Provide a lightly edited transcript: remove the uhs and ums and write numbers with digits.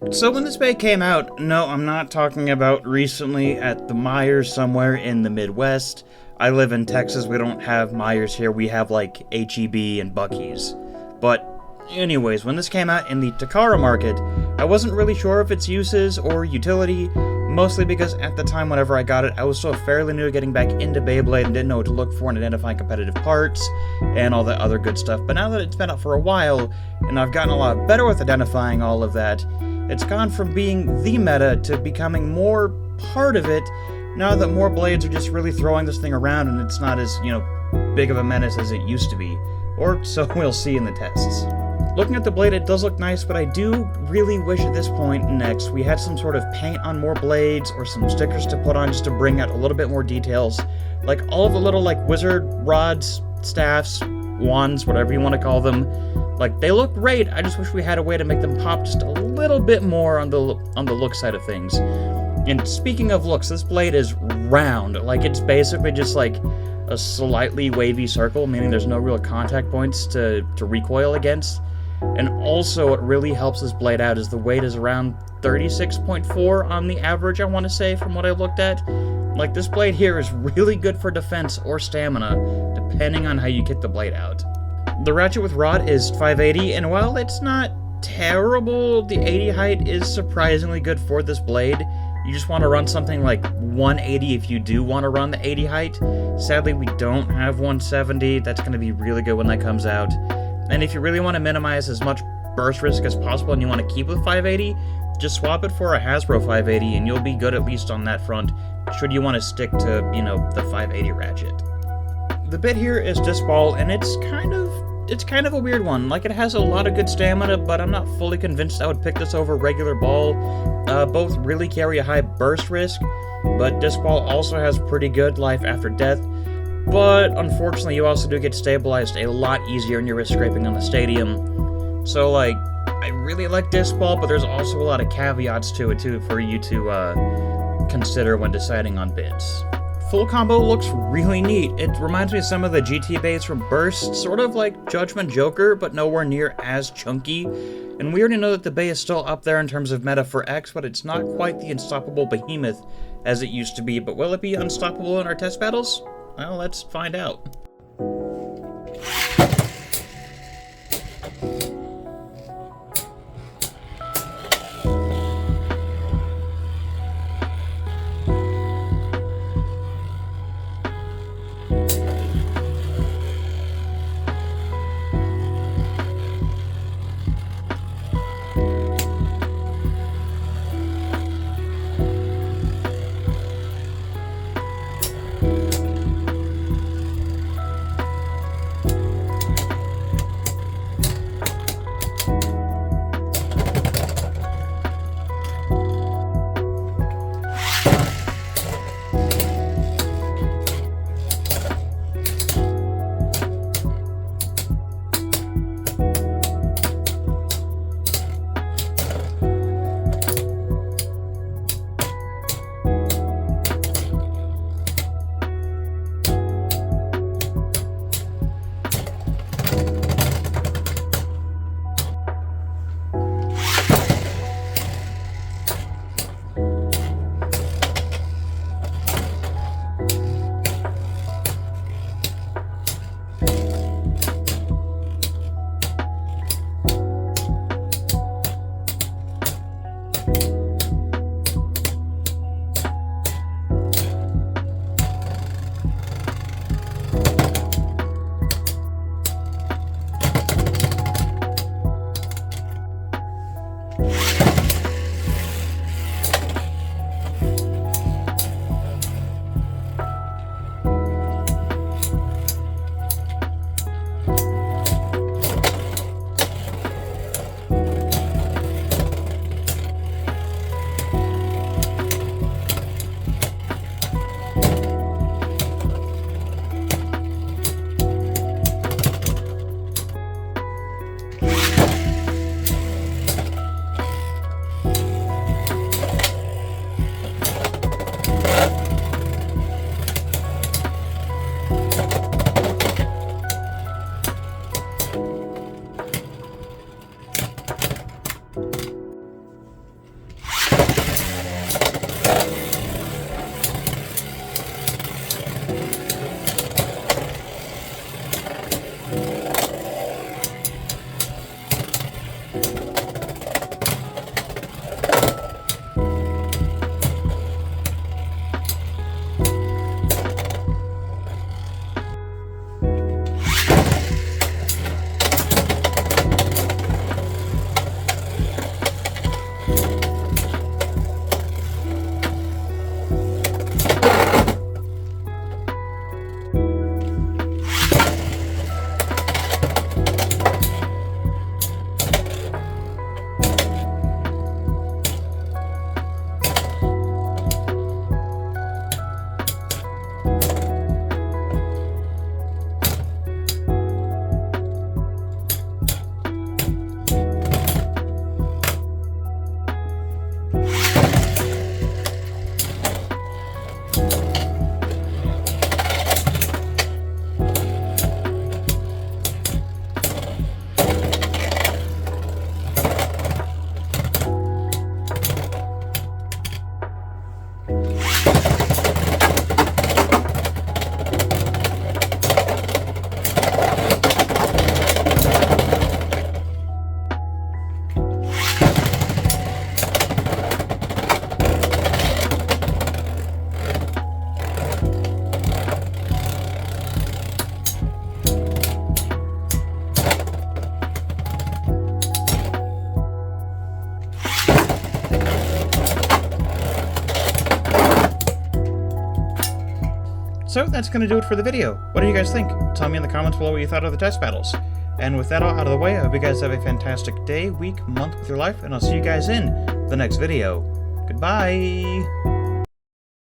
So when this blade came out, no, I'm not talking about recently at the Meijer somewhere in the Midwest. I live in Texas, we don't have Meijers here, we have like H-E-B and Buc-ee's. But anyways, when this came out in the Takara market, I wasn't really sure of its uses or utility, mostly because at the time whenever I got it, I was still fairly new to getting back into Beyblade and didn't know what to look for in identifying competitive parts and all that other good stuff. But now that it's been out for a while, and I've gotten a lot better with identifying all of that, it's gone from being the meta to becoming more part of it, now that more blades are just really throwing this thing around and it's not as, big of a menace as it used to be. Or so we'll see in the tests. Looking at the blade, it does look nice, but I do really wish at this point next we had some sort of paint on more blades or some stickers to put on just to bring out a little bit more details. Like all of the little wizard rods, staffs, wands, whatever you want to call them. Like, they look great, I just wish we had a way to make them pop just a little bit more on the look side of things. And speaking of looks, this blade is round. Like, it's basically just like a slightly wavy circle, meaning there's no real contact points to recoil against. And also what really helps this blade out is the weight is around 36.4 on the average, I want to say, from what I looked at. Like, this blade here is really good for defense or stamina, depending on how you get the blade out. The ratchet with rod is 580, and while it's not terrible, the 80 height is surprisingly good for this blade. You just want to run something like 180 if you do want to run the 80 height. Sadly, we don't have 170. That's going to be really good when that comes out. And if you really want to minimize as much burst risk as possible and you want to keep with 580, just swap it for a Hasbro 580 and you'll be good at least on that front, should you want to stick to, the 580 ratchet. The bit here is disc ball, and it's kind of a weird one. Like, it has a lot of good stamina, but I'm not fully convinced I would pick this over regular ball. Both really carry a high burst risk, but disc ball also has pretty good life after death. But unfortunately, you also do get stabilized a lot easier in your wrist scraping on the stadium. So, I really like disc ball, but there's also a lot of caveats to it too for you to consider when deciding on bids. Full combo looks really neat. It reminds me of some of the GT bays from Burst, sort of like Judgment Joker, but nowhere near as chunky. And we already know that the bay is still up there in terms of meta for X, but it's not quite the unstoppable behemoth as it used to be. But will it be unstoppable in our test battles? Well, let's find out. So that's going to do it for the video. What do you guys think? Tell me in the comments below what you thought of the test battles. And with that all out of the way, I hope you guys have a fantastic day, week, month with your life, and I'll see you guys in the next video. Goodbye!